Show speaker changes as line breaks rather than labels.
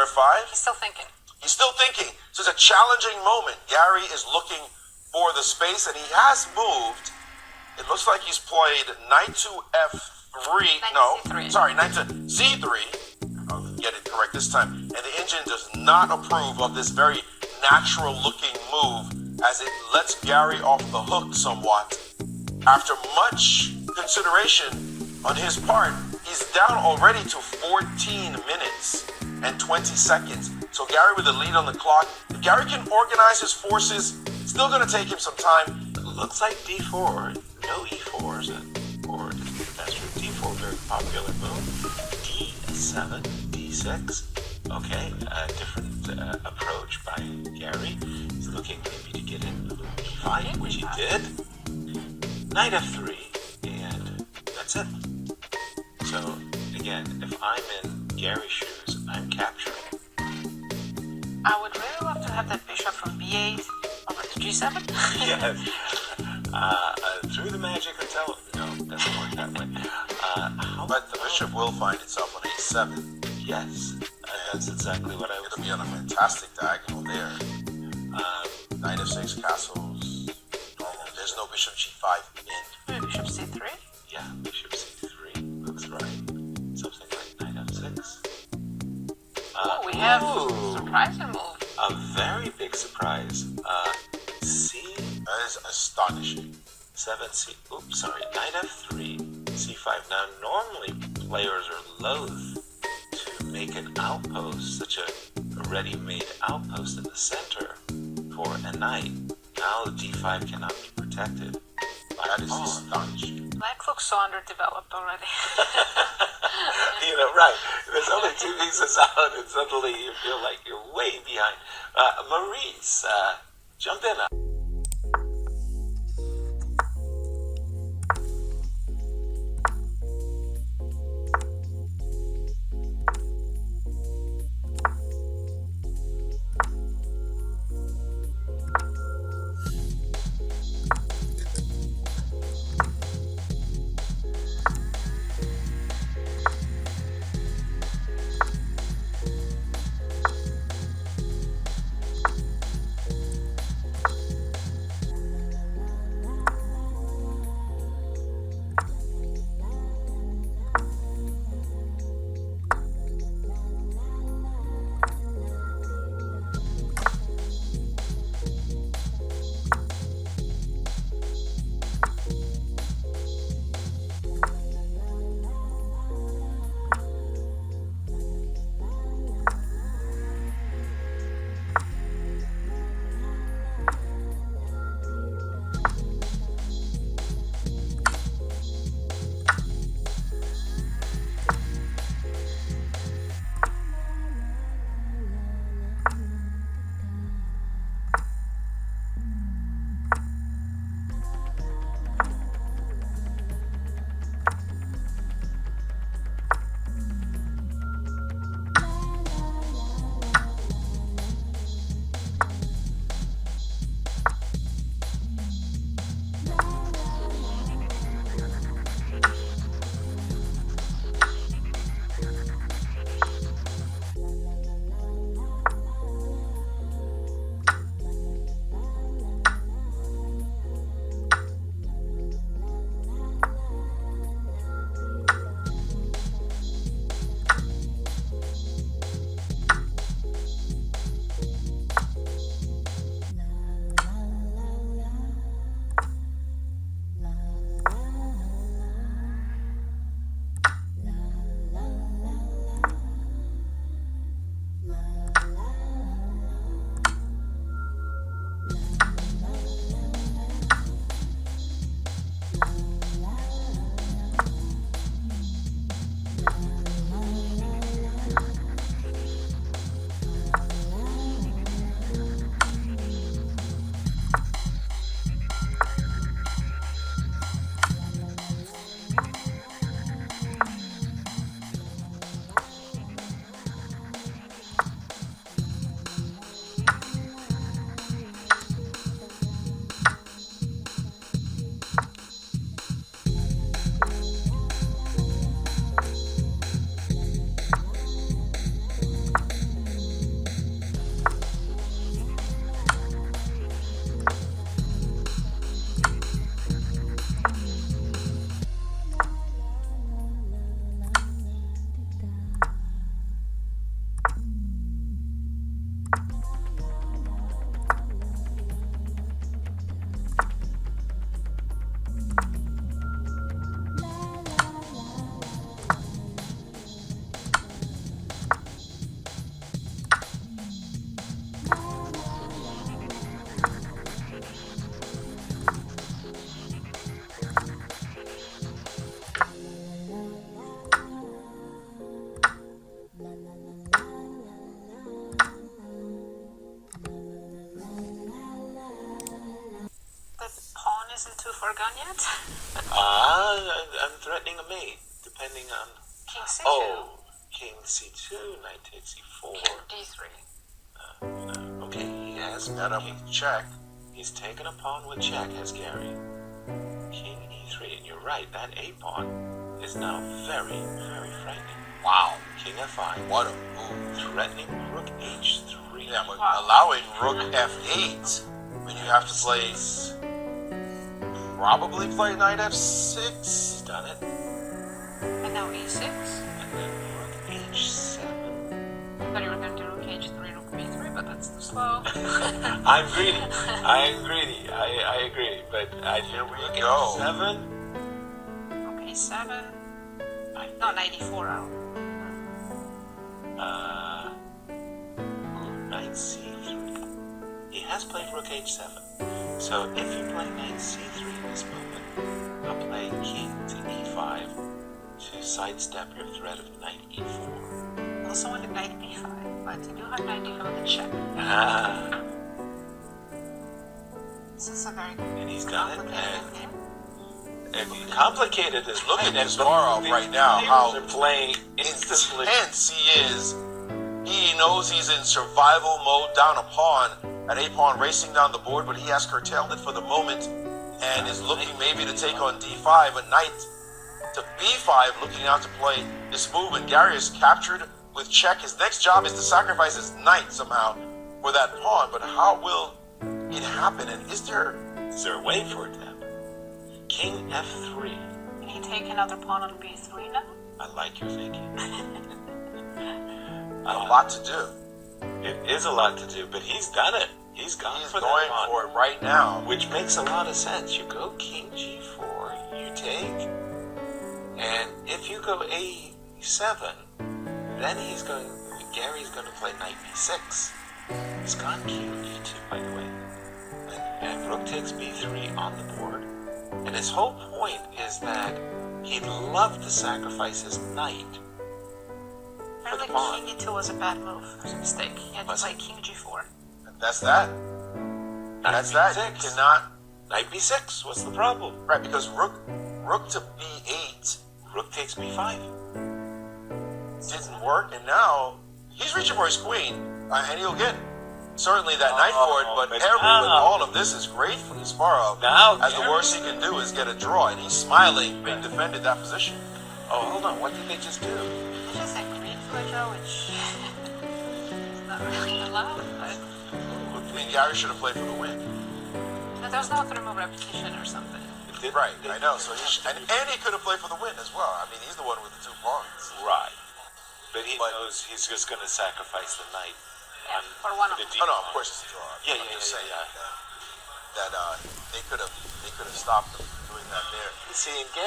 F5.
He's still thinking.
He's still thinking. So it's a challenging moment. Gary is looking for the space, and he has moved. It looks like he's played knight to F3. Knight to C3. I'll get it correct this time. And the engine does not approve of this very natural-looking move, as it lets Gary off the hook somewhat. After much consideration on his part, he's down already to 14 minutes and 20 seconds. So Gary with the lead on the clock. If Gary can organize his forces, it's still going to take him some time.
It looks like D4, no E4s, or that's true. D4, very popular move. D7, D6. Okay, a different approach by Gary. He's looking maybe to get in D5, which he did. Knight F3, and that's it. So, again, if I'm in Gary's shoes, I'm capturing.
I would really love to have that bishop from B8 over to G7.
Yes. Through the magic hotel. No, it doesn't work that way.
But the bishop will find itself on A7.
Yes, that's exactly what I was.
It'll be on a fantastic diagonal there. Knight F6 castles. Normal. There's no bishop G5 in.
Bishop C3?
Yeah, bishop C3 looks right. Something like knight F6.
We have a surprising move.
A very big surprise. C.
That is astonishing.
7C. Oops, sorry. Knight F3, C5. Now, normally players are loath to make an outpost, such a ready-made outpost in the center for a knight. Now the D5 cannot be protected.
That is astonishing.
Black looks so underdeveloped already.
You know, right. There's only two pieces out, and suddenly you feel like you're way behind. Maurice, jump in.
d4 gone yet?
I'm threatening a mate, depending on...
King c2.
Oh, king c2, knight takes e4.
King d3.
Okay, he has
Got him
king.
with check.
He's taken a pawn with check, has Garry. King e3, and you're right, that a pawn is now very, very frightening.
Wow.
King f5.
What a move.
Threatening rook h3.
Yeah, but allowing rook f8 when you have to play, probably play knight f6.
He's done it.
And now e6.
And then rook h7.
I thought you were going to do rook h3, rook b3, but that's too slow.
I'm greedy. I agree. But here we
go.
7.
Rook a7. No, knight e4 out.
Knight c3. He has played rook h7. So if you play knight c3 in this moment, I'll play king to e5 to sidestep your threat of knight e4.
I also wanted knight b5, but you do have knight d5 with check. This is a very
And he's done it.
complicated game.
And complicated is
Look at
looking at
Kasparov right now, how
they're playing instantly.
intense he is. He knows he's in survival mode, down a pawn, at a pawn racing down the board, but he has curtailed it for the moment and is looking maybe to take on d5, a knight to b5, looking out to play this move, and Garry is captured with check. His next job is to sacrifice his knight somehow for that pawn, but how will it happen, and is there
a way for it to happen? King f3.
Can he take another pawn on b3 now?
I like your thinking.
a lot to do?
It is a lot to do, but he's done it. He's gone
He's
for
going
that pawn,
for it right now.
which makes a lot of sense. You go king g4, you take, and if you go a7, then Gary's going to play knight b6. He's gone king e2, by the way, and rook takes b3 on the board. And his whole point is that he'd love to sacrifice his knight.
I don't think
pawn.
king e2 was a bad move. It was a mistake. He had to
Was
play
it?
king g4.
That's that. That's that. You cannot.
Knight b6. What's the problem?
Right, because rook to b8
Rook takes b5.
didn't work, and now he's reaching for his queen, and he'll get certainly that knight for it. But all of this is great for Kasparov.
Now,
as the worst he can do is get a draw, and he's smiling, being defended that position.
Oh, hold on. What did they just do?
He just agreed for a draw, which is not really allowed, but
I mean, Garry should have played for the win.
but there's no 3-move repetition or something.
Right, I know. So and he could have played for the win as well. I mean, he's the one with the 2 pawns.
Right. But he knows he's just going to sacrifice the knight.
Yeah, for one of
the
them.
d
Oh no,
pawn.
of course it's a draw.
Yeah,
I'm
yeah,
just
yeah,
saying
yeah.
that they could have stopped him doing that there.
See, in